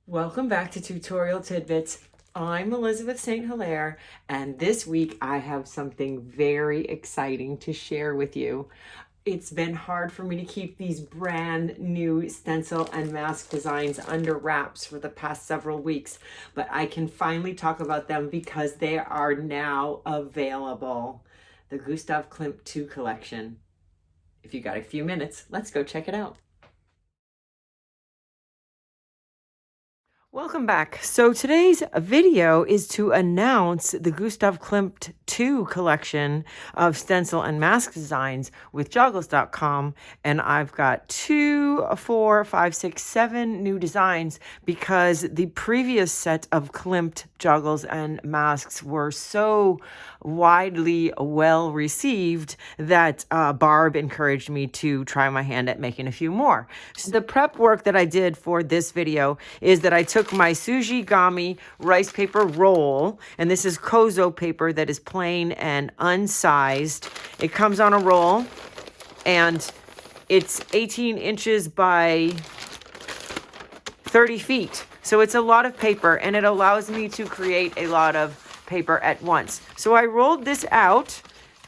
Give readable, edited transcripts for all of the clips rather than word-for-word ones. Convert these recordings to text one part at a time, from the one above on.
Welcome back to Tutorial Tidbits. I'm Elizabeth St. Hilaire, and this week I have something very exciting to share with you. It's been hard for me to keep these brand new stencil and mask designs under wraps for the past several weeks, but I can finally talk about them because they are now available. The Gustav Klimt 2 collection. If you got a few minutes, let's go check it out. Welcome back. So today's video is to announce the Gustav Klimt 2 collection of stencil and mask designs with JOGGLES.com. And I've got 2, 4, 5, 6, 7 new designs because the previous set of Klimt joggles and masks were so widely well received that Barb encouraged me to try my hand at making a few more. So the prep work that I did for this video is that I took my Sujigami rice paper roll, and this is Kozo paper that is plain and unsized. It comes on a roll, and it's 18 inches by 30 feet. So it's a lot of paper, and it allows me to create a lot of paper at once. So I rolled this out,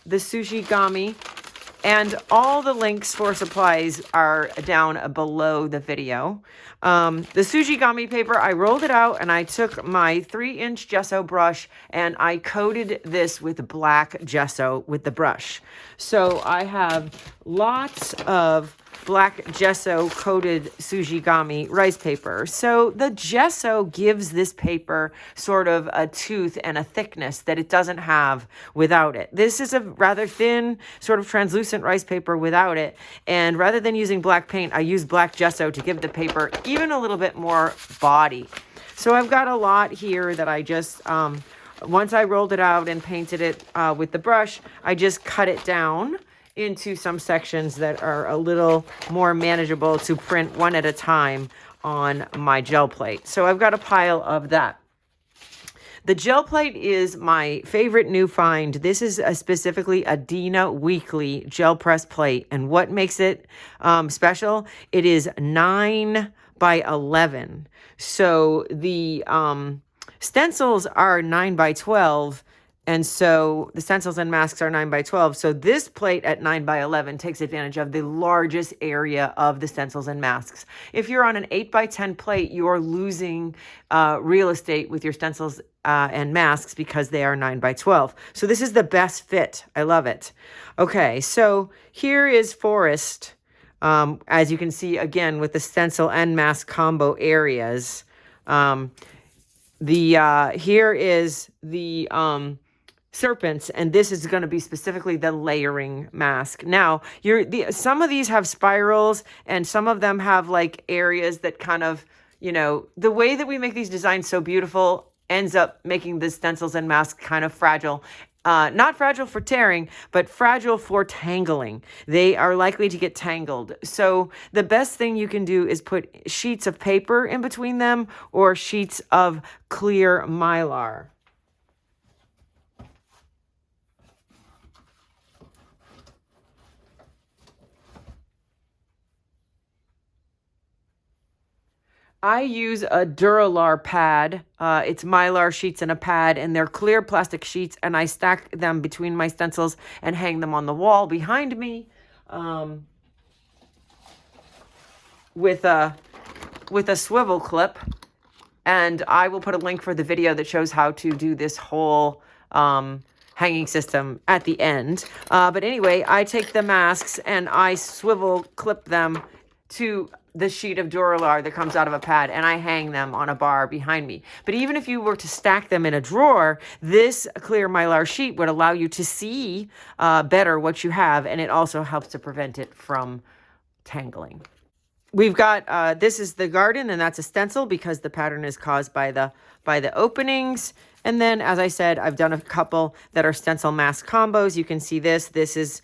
the Sujigami, and all the links for supplies are down below the video. The Sujigami paper, I rolled it out and I took my 3-inch gesso brush and I coated this with black gesso with the brush. So I have lots of black gesso coated Sujigami rice paper. So the gesso gives this paper sort of a tooth and a thickness that it doesn't have without it. This is a rather thin sort of translucent rice paper without it. And rather than using black paint, I use black gesso to give the paper even a little bit more body. So I've got a lot here that I just, once I rolled it out and painted it with the brush, I just cut it down into some sections that are a little more manageable to print one at a time on my gel plate. So I've got a pile of that. The gel plate is my favorite new find. This is specifically a Dina Weekly gel press plate. And what makes it special? It is 9 by 11. So the stencils are 9 by 12. And so the stencils and masks are 9 by 12. So this plate at 9 by 11 takes advantage of the largest area of the stencils and masks. If you're on an 8 by 10 plate, you're losing real estate with your stencils and masks because they are 9 by 12. So this is the best fit. I love it. Okay, so here is Forest. As you can see, again, with the stencil and mask combo areas. Here is the serpents, and this is going to be specifically the layering mask. Now, some of these have spirals, and some of them have like areas that kind of, the way that we make these designs so beautiful ends up making the stencils and masks kind of fragile. Not fragile for tearing, but fragile for tangling. They are likely to get tangled. So the best thing you can do is put sheets of paper in between them or sheets of clear mylar. I use a Duralar pad. It's mylar sheets and a pad, and they're clear plastic sheets, and I stack them between my stencils and hang them on the wall behind me with a swivel clip. And I will put a link for the video that shows how to do this whole hanging system at the end. But anyway, I take the masks and I swivel clip them to the sheet of Duralar that comes out of a pad, and I hang them on a bar behind me. But even if you were to stack them in a drawer, this clear mylar sheet would allow you to see better what you have, and it also helps to prevent it from tangling. We've got, this is the garden, and that's a stencil because the pattern is caused by the openings. And then, as I said, I've done a couple that are stencil mask combos. You can see this. This is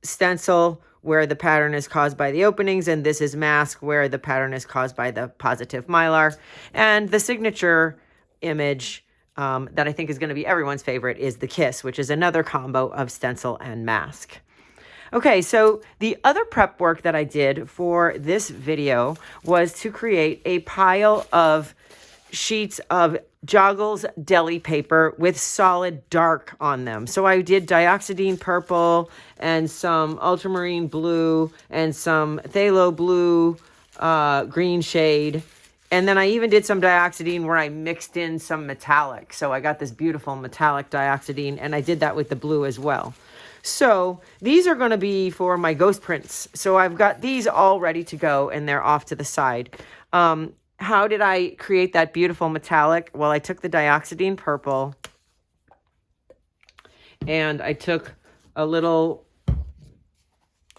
stencil where the pattern is caused by the openings, and this is mask where the pattern is caused by the positive mylar. And the signature image that I think is going to be everyone's favorite is the kiss, which is another combo of stencil and mask. Okay, so the other prep work that I did for this video was to create a pile of sheets of JOGGLES deli paper with solid dark on them. So I did dioxidine purple and some ultramarine blue and some phthalo blue green shade. And then I even did some dioxidine where I mixed in some metallic. So I got this beautiful metallic dioxidine, and I did that with the blue as well. So these are going to be for my ghost prints. So I've got these all ready to go, and they're off to the side. How did I create that beautiful metallic? Well, I took the dioxidine purple, and I took a little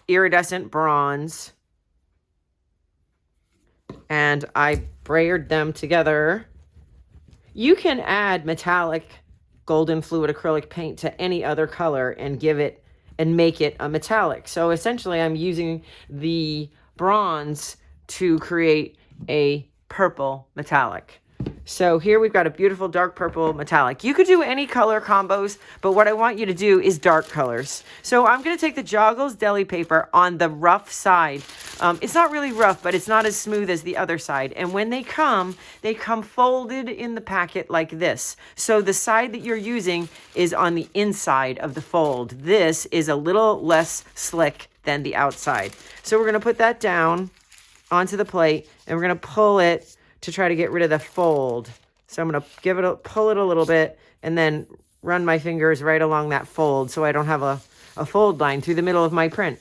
iridescent bronze, and I brayered them together. You can add metallic golden fluid acrylic paint to any other color and give it and make it a metallic. So essentially I'm using the bronze to create a purple metallic. So here we've got a beautiful dark purple metallic. You could do any color combos, but what I want you to do is dark colors. So I'm going to take the JOGGLES deli paper on the rough side. It's not really rough, but it's not as smooth as the other side. And when they come folded in the packet like this. So the side that you're using is on the inside of the fold. This is a little less slick than the outside. So we're going to put that down onto the plate, and we're going to pull it to try to get rid of the fold. So I'm going to pull it a little bit and then run my fingers right along that fold so I don't have a fold line through the middle of my print.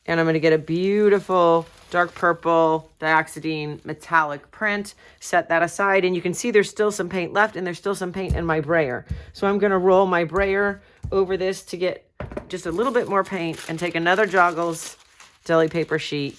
And I'm going to get a beautiful dark purple dioxidine metallic print, set that aside, and you can see there's still some paint left and there's still some paint in my brayer. So I'm going to roll my brayer over this to get just a little bit more paint and take another JOGGLES deli paper sheet.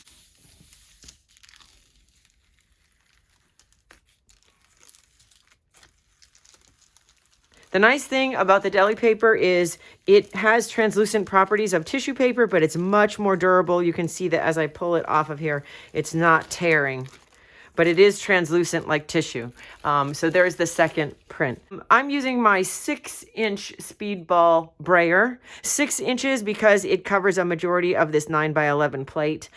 The nice thing about the deli paper is it has translucent properties of tissue paper, but it's much more durable. You can see that as I pull it off of here, it's not tearing, but it is translucent like tissue. So there's the second print. I'm using my 6-inch speedball brayer. 6 inches because it covers a majority of this 9x11 plate.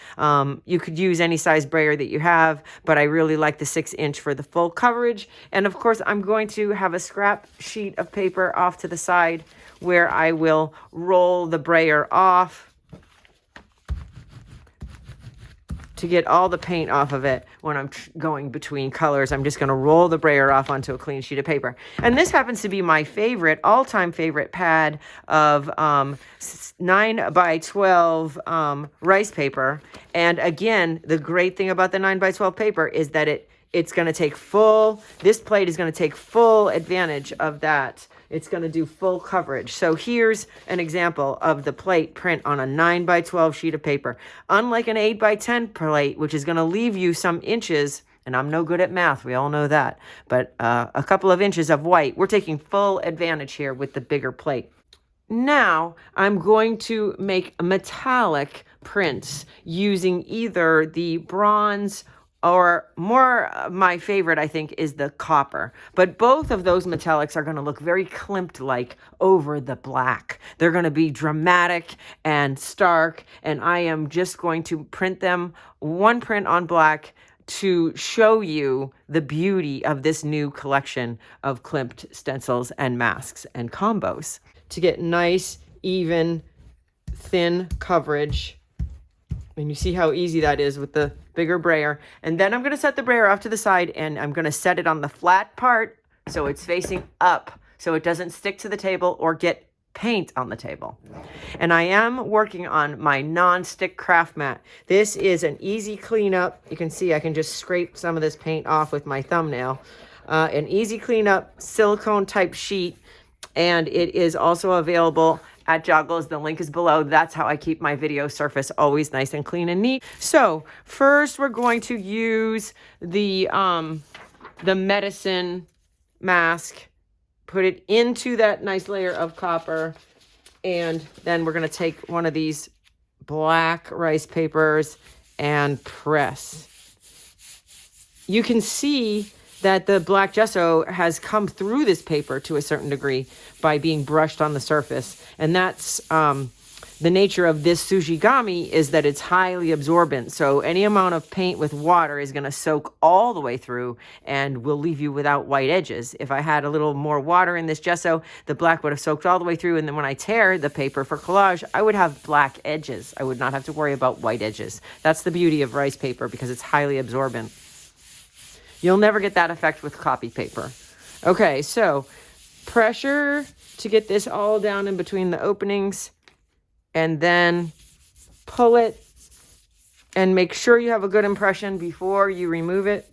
You could use any size brayer that you have, but I really like the 6-inch for the full coverage. And of course, I'm going to have a scrap sheet of paper off to the side where I will roll the brayer off to get all the paint off of it. When I'm going between colors, I'm just going to roll the brayer off onto a clean sheet of paper. And this happens to be my favorite, all-time favorite pad of 9x12 rice paper. And again, the great thing about the 9x12 paper is that it's going to take this plate is going to take full advantage of that. It's going to do full coverage. So here's an example of the plate print on a 9x12 sheet of paper. Unlike an 8x10 plate, which is going to leave you some inches, and I'm no good at math, we all know that, but a couple of inches of white, we're taking full advantage here with the bigger plate. Now I'm going to make metallic prints using either the bronze or more, my favorite, I think, is the copper. But both of those metallics are going to look very Klimt-like over the black. They're going to be dramatic and stark, and I am just going to print them, one print on black, to show you the beauty of this new collection of Klimt stencils and masks and combos. To get nice, even, thin coverage. And you see how easy that is with the bigger brayer. And then I'm going to set the brayer off to the side, and I'm going to set it on the flat part so it's facing up so it doesn't stick to the table or get paint on the table. And I am working on my non-stick craft mat. This is an easy cleanup. You can see I can just scrape some of this paint off with my thumbnail. An easy cleanup silicone type sheet, and it is also available at JOGGLES. The link is below. That's how I keep my video surface always nice and clean and neat. So first we're going to use the medicine mask, put it into that nice layer of copper, and then we're going to take one of these black rice papers and press. You can see that the black gesso has come through this paper to a certain degree by being brushed on the surface. And that's the nature of this Sujigami, is that it's highly absorbent. So any amount of paint with water is going to soak all the way through and will leave you without white edges. If I had a little more water in this gesso, the black would have soaked all the way through. And then when I tear the paper for collage, I would have black edges. I would not have to worry about white edges. That's the beauty of rice paper, because it's highly absorbent. You'll never get that effect with copy paper. Okay, so pressure to get this all down in between the openings, and then pull it and make sure you have a good impression before you remove it.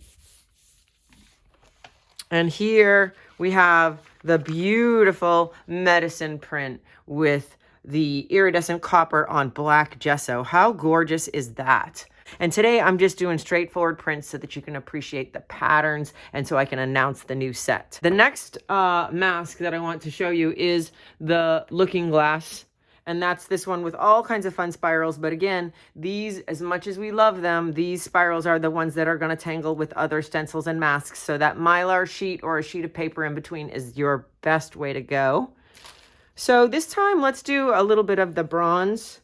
And here we have the beautiful medicine print with the iridescent copper on black gesso. How gorgeous is that? And today I'm just doing straightforward prints so that you can appreciate the patterns and so I can announce the new set. The next mask that I want to show you is the Looking Glass. And that's this one with all kinds of fun spirals. But again, these, as much as we love them, these spirals are the ones that are going to tangle with other stencils and masks. So that Mylar sheet or a sheet of paper in between is your best way to go. So this time, let's do a little bit of the bronze.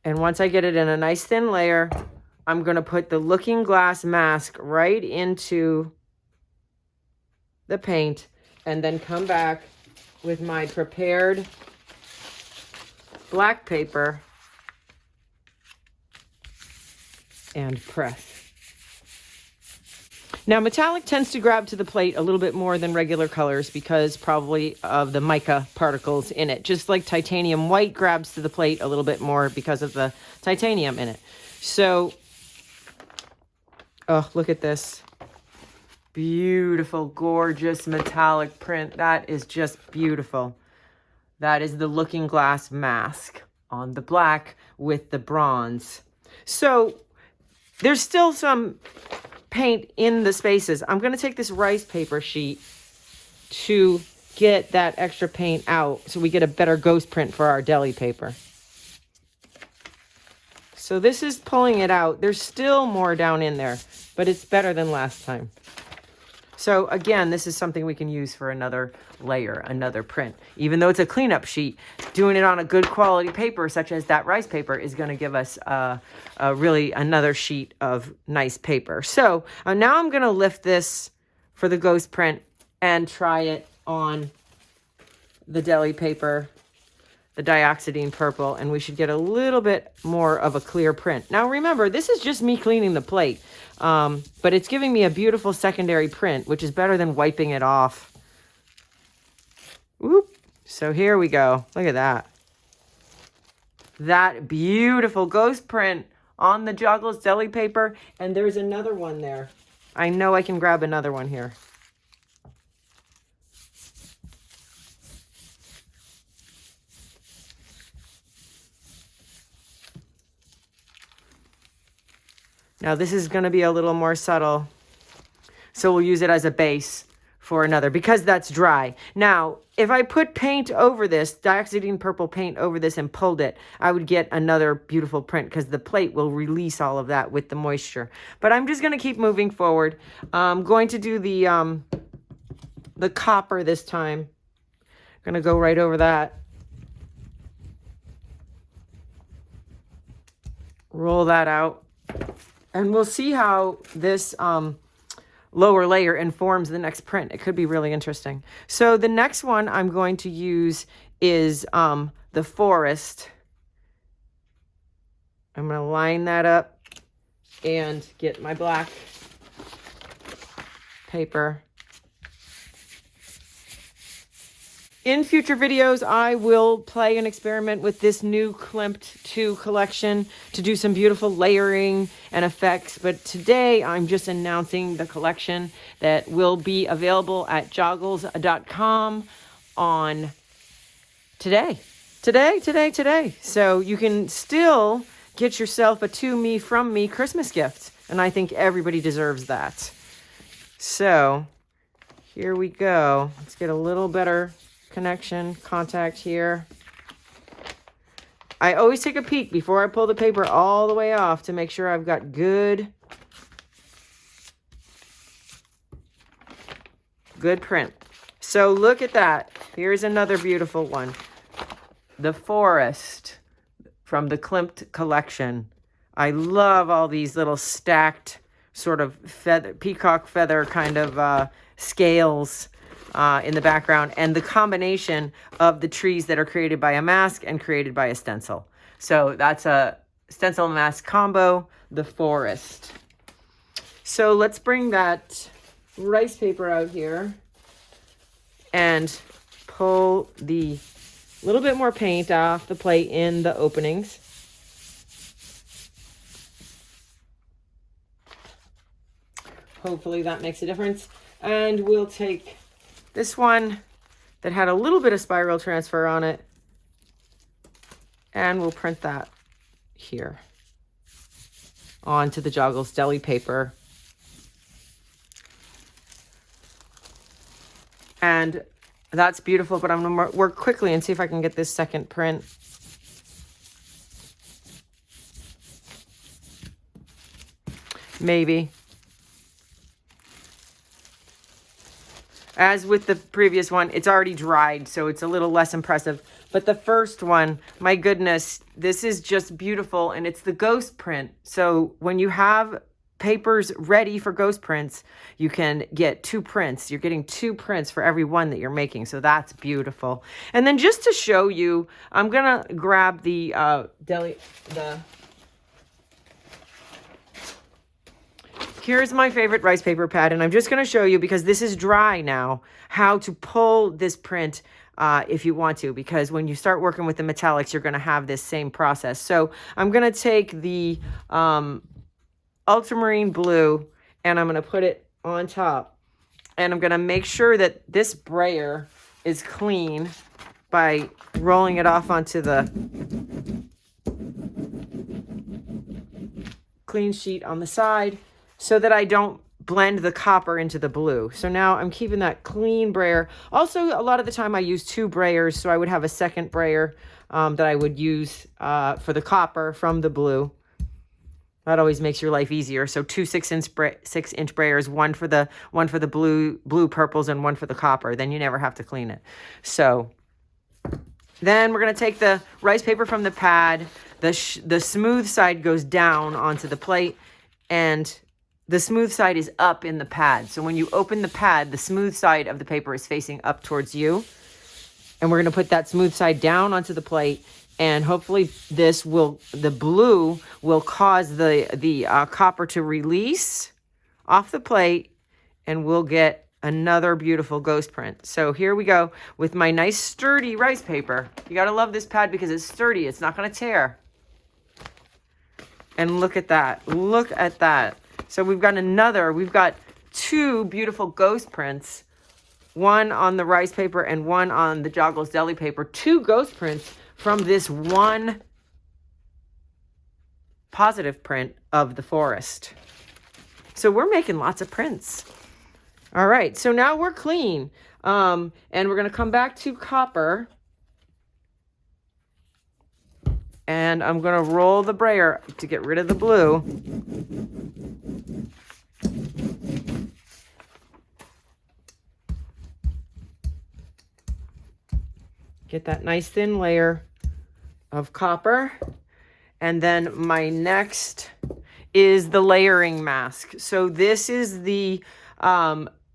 And once I get it in a nice thin layer, I'm going to put the Looking Glass mask right into the paint, and then come back with my prepared black paper and press. Now, metallic tends to grab to the plate a little bit more than regular colors because probably of the mica particles in it. Just like titanium white grabs to the plate a little bit more because of the titanium in it. So, oh, look at this. Beautiful, gorgeous metallic print. That is just beautiful. That is the Looking Glass mask on the black with the bronze. So there's still some paint in the spaces. I'm going to take this rice paper sheet to get that extra paint out so we get a better ghost print for our deli paper. So this is pulling it out. There's still more down in there, but it's better than last time. So again, this is something we can use for another layer, another print. Even though it's a cleanup sheet, doing it on a good quality paper, such as that rice paper, is going to give us really another sheet of nice paper. So now I'm going to lift this for the ghost print and try it on the deli paper, the dioxidine purple, and we should get a little bit more of a clear print. Now remember, this is just me cleaning the plate. But it's giving me a beautiful secondary print, which is better than wiping it off. Whoop. So here we go. Look at that. That beautiful ghost print on the JOGGLES deli paper. And there's another one there. I know I can grab another one here. Now this is going to be a little more subtle, so we'll use it as a base for another because that's dry. Now, if I put paint over this, dioxidine purple paint over this and pulled it, I would get another beautiful print because the plate will release all of that with the moisture. But I'm just going to keep moving forward. I'm going to do the copper this time. I'm going to go right over that. Roll that out. And we'll see how this lower layer informs the next print. It could be really interesting. So the next one I'm going to use is the forest. I'm going to line that up and get my black paper. In future videos, I will play and experiment with this new Klimt 2 collection to do some beautiful layering and effects. But today, I'm just announcing the collection that will be available at joggles.com on today. So you can still get yourself a To Me From Me Christmas gift. And I think everybody deserves that. So here we go. Let's get a little better connection, contact here. I always take a peek before I pull the paper all the way off to make sure I've got good print. So look at that. Here's another beautiful one. The Forest from the Klimt collection. I love all these little stacked sort of feather, peacock feather kind of scales in the background, and the combination of the trees that are created by a mask and created by a stencil. So that's a stencil and mask combo, the Forest. So let's bring that rice paper out here and pull the little bit more paint off the plate in the openings. Hopefully that makes a difference. And we'll take this one that had a little bit of spiral transfer on it, and we'll print that here onto the Joggles deli paper. And that's beautiful, but I'm going to work quickly and see if I can get this second print. Maybe. As with the previous one, it's already dried, so it's a little less impressive. But the first one, my goodness, this is just beautiful, and it's the ghost print. So when you have papers ready for ghost prints, you can get 2 prints. You're getting 2 prints for every one that you're making, so that's beautiful. And then just to show you, I'm gonna grab the here's my favorite rice paper pad, and I'm just going to show you, because this is dry now, how to pull this print if you want to, because when you start working with the metallics, you're going to have this same process. So I'm going to take the ultramarine blue, and I'm going to put it on top, and I'm going to make sure that this brayer is clean by rolling it off onto the clean sheet on the side, so that I don't blend the copper into the blue. So now I'm keeping that clean brayer. Also, a lot of the time I use 2 brayers, so I would have a second brayer that I would use for the copper from the blue. That always makes your life easier. So 2 6-inch brayers, one for the blue purples and one for the copper. Then you never have to clean it. So then we're gonna take the rice paper from the pad. The smooth side goes down onto the plate, and the smooth side is up in the pad. So when you open the pad, the smooth side of the paper is facing up towards you. And we're going to put that smooth side down onto the plate. And hopefully the blue will cause the copper to release off the plate, and we'll get another beautiful ghost print. So here we go with my nice sturdy rice paper. You got to love this pad because it's sturdy. It's not going to tear. And look at that. Look at that. So we've got 2 beautiful ghost prints, one on the rice paper and one on the Joggles deli paper. 2 ghost prints from this one positive print of the Forest. So we're making lots of prints. All right, so now we're clean. And we're going to come back to copper. And I'm going to roll the brayer to get rid of the blue. Get that nice thin layer of copper. And then my next is the layering mask. So this is the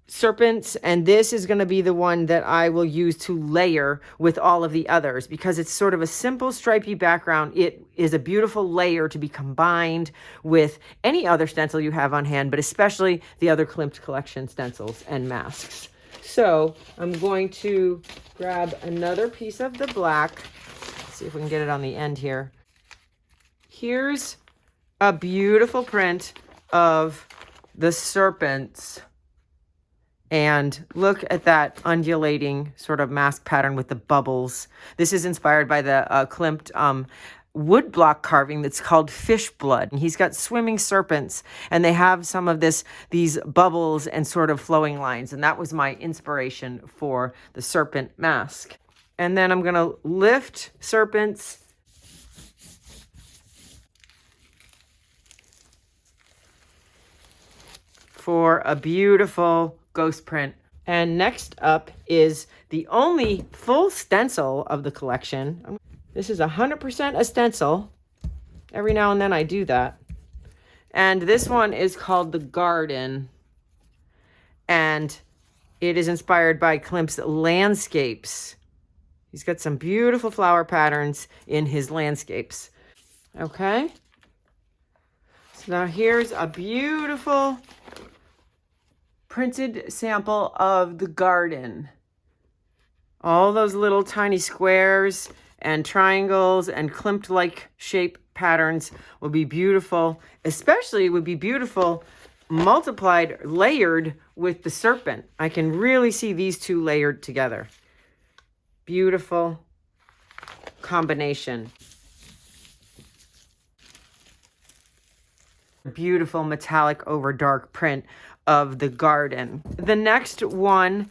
serpents, and this is going to be the one that I will use to layer with all of the others, because it's sort of a simple stripy background. It is a beautiful layer to be combined with any other stencil you have on hand, but especially the other Klimt collection stencils and masks. So I'm going to grab another piece of the black. Let's see if we can get it on the end here. Here's a beautiful print of the serpents. And look at that undulating sort of mask pattern with the bubbles. This is inspired by the Klimt woodblock carving that's called Fish Blood. And he's got swimming serpents, and they have some of these bubbles and sort of flowing lines. And that was my inspiration for the serpent mask. And then I'm going to lift serpents for a beautiful ghost print. And next up is the only full stencil of the collection. This is 100% a stencil. Every now and then I do that. And this one is called The Garden. And it is inspired by Klimt's landscapes. He's got some beautiful flower patterns in his landscapes. Okay. So now here's a beautiful printed sample of the garden. All those little tiny squares and triangles and Klimt-like shape patterns will be beautiful. Especially would be beautiful multiplied, layered with the serpent. I can really see these two layered together. Beautiful combination. Beautiful metallic over dark print of the garden. The next one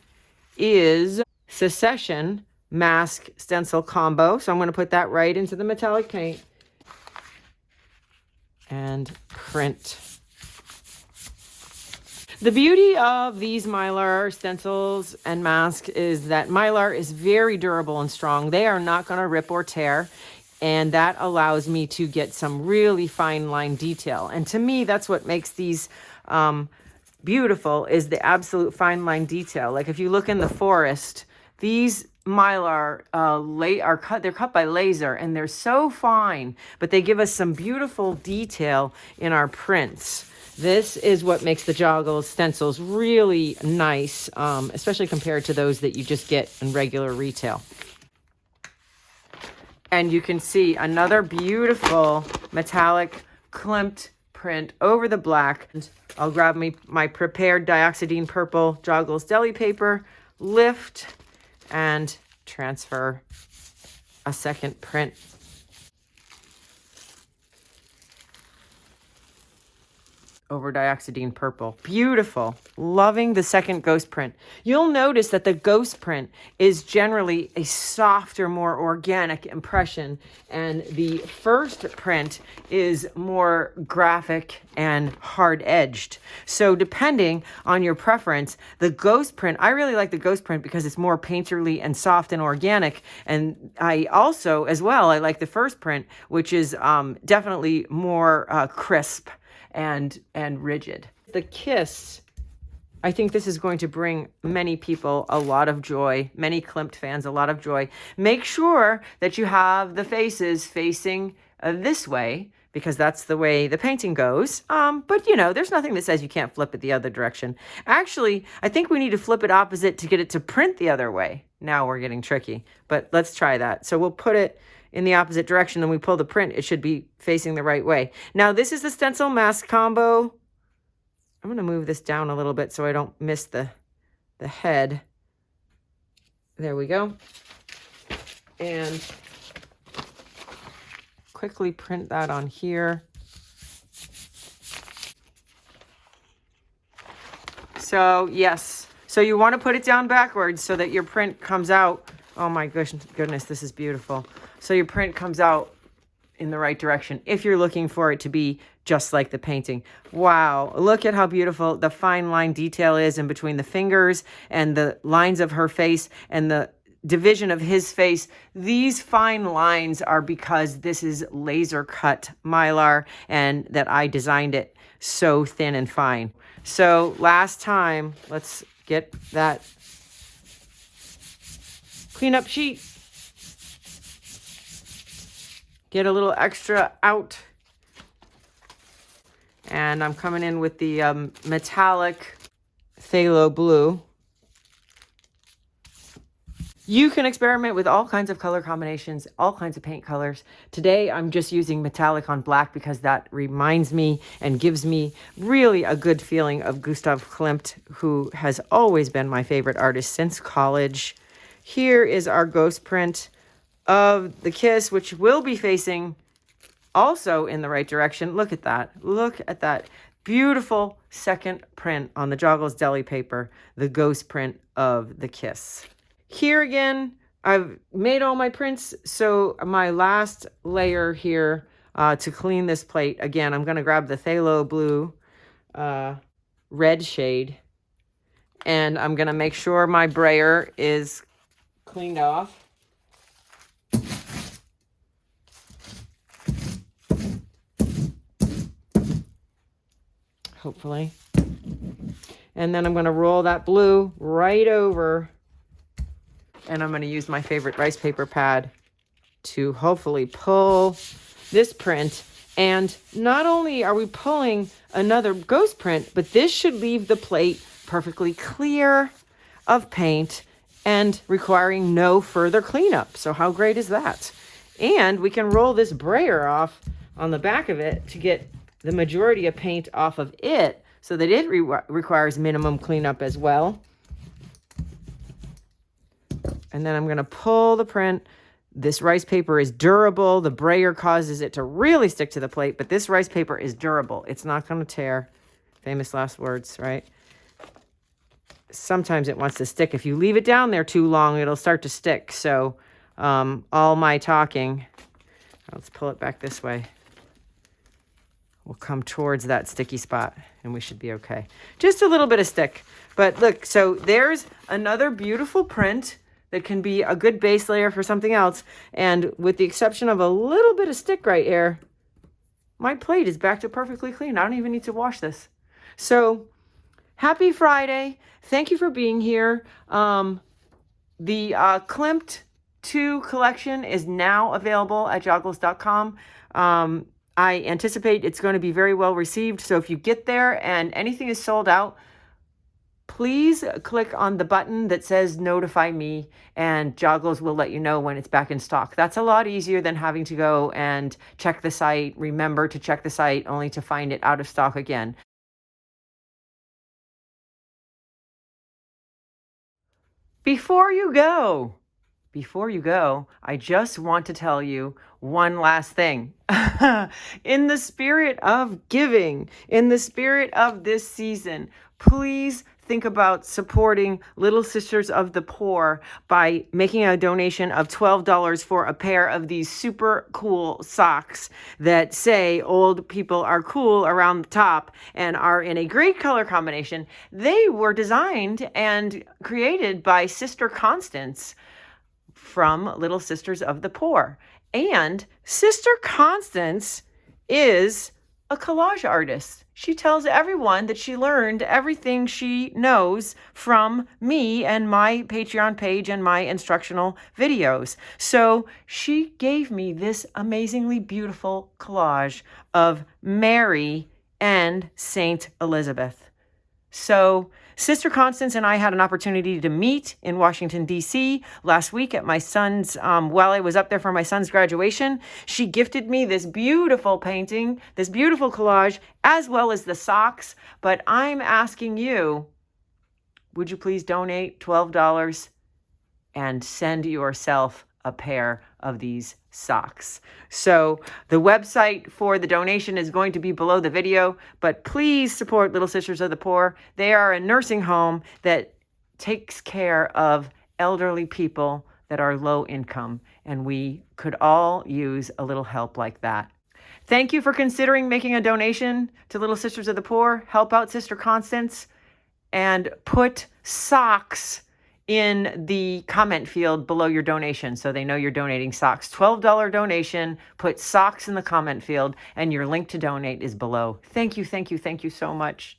is Secession mask stencil combo. So I'm going to put that right into the metallic paint and print. The beauty of these Mylar stencils and masks is that Mylar is very durable and strong. They are not going to rip or tear. And that allows me to get some really fine line detail. And to me, that's what makes these beautiful, is the absolute fine line detail. Like if you look in the forest, these Mylar they're cut by laser and they're so fine, but they give us some beautiful detail in our prints. This is what makes the JOGGLES stencils really nice, especially compared to those that you just get in regular retail. And you can see another beautiful metallic Klimt print over the black. I'll grab my prepared dioxidine purple JOGGLES deli paper, lift, and transfer a second print. Over dioxidine purple. Beautiful. Loving the second ghost print. You'll notice that the ghost print is generally a softer, more organic impression, and the first print is more graphic and hard-edged. So depending on your preference, the ghost print, I really like the ghost print because it's more painterly and soft and organic. And I also, as well, I like the first print, which is definitely more crisp and rigid. The Kiss, I think this is going to bring many people a lot of joy, many Klimt fans a lot of joy. Make sure that you have the faces facing this way, because that's the way the painting goes. But you know, there's nothing that says you can't flip it the other direction. Actually, I think we need to flip it opposite to get it to print the other way. Now we're getting tricky, but let's try that. So we'll put it in the opposite direction and we pull the print, it should be facing the right way. Now this is the stencil mask combo. I'm going to move this down a little bit so I don't miss the head. There we go. And quickly print that on here. So yes, so you want to put it down backwards so that your print comes out. Oh my goodness, this is beautiful. So your print comes out in the right direction if you're looking for it to be just like the painting. Wow, look at how beautiful the fine line detail is in between the fingers and the lines of her face and the division of his face. These fine lines are because this is laser cut Mylar and that I designed it so thin and fine. So last time, let's get that cleanup sheet. Get a little extra out. And I'm coming in with the metallic phthalo blue. You can experiment with all kinds of color combinations, all kinds of paint colors. Today, I'm just using metallic on black because that reminds me and gives me really a good feeling of Gustav Klimt, who has always been my favorite artist since college. Here is our ghost print of the Kiss, which will be facing also in the right direction. Look at that. Look at that beautiful second print on the JOGGLES deli paper, the ghost print of the Kiss. Here again, I've made all my prints. So my last layer here to clean this plate, again, I'm going to grab the phthalo blue red shade. And I'm going to make sure my brayer is cleaned off. Hopefully. And then I'm going to roll that blue right over. And I'm going to use my favorite rice paper pad to hopefully pull this print. And not only are we pulling another ghost print, but this should leave the plate perfectly clear of paint and requiring no further cleanup. So how great is that? And we can roll this brayer off on the back of it to get the majority of paint off of it so that it requires minimum cleanup as well. And then I'm going to pull the print. This rice paper is durable. The brayer causes it to really stick to the plate, but this rice paper is durable. It's not going to tear. Famous last words, right? Sometimes it wants to stick. If you leave it down there too long, it'll start to stick. So all my talking, let's pull it back this way. We'll come towards that sticky spot and we should be okay. Just a little bit of stick. But look, so there's another beautiful print that can be a good base layer for something else. And with the exception of a little bit of stick right here, my plate is back to perfectly clean. I don't even need to wash this. So happy Friday. Thank you for being here. The Klimt 2 collection is now available at joggles.com. I anticipate it's going to be very well received. So if you get there and anything is sold out, please click on the button that says notify me and Joggles will let you know when it's back in stock. That's a lot easier than having to go and check the site, remember to check the site only to find it out of stock again. Before you go, I just want to tell you one last thing. In the spirit of giving, in the spirit of this season, please think about supporting Little Sisters of the Poor by making a donation of $12 for a pair of these super cool socks that say old people are cool around the top and are in a great color combination. They were designed and created by Sister Constance from Little Sisters of the Poor. And Sister Constance is a collage artist. She tells everyone that she learned everything she knows from me and my Patreon page and my instructional videos. So she gave me this amazingly beautiful collage of Mary and Saint Elizabeth. So Sister Constance and I had an opportunity to meet in Washington, D.C. last week at my son's, while I was up there for my son's graduation. She gifted me this beautiful painting, this beautiful collage, as well as the socks. But I'm asking you, would you please donate $12 and send yourself a pair of these socks? So the website for the donation is going to be below the video, but please support Little Sisters of the Poor. They are a nursing home that takes care of elderly people that are low income, and we could all use a little help like that. Thank you for considering making a donation to Little Sisters of the Poor. Help out Sister Constance and put socks in the comment field below your donation so they know you're donating socks. $12 donation, put socks in the comment field, and your link to donate is below. Thank you, thank you, thank you so much.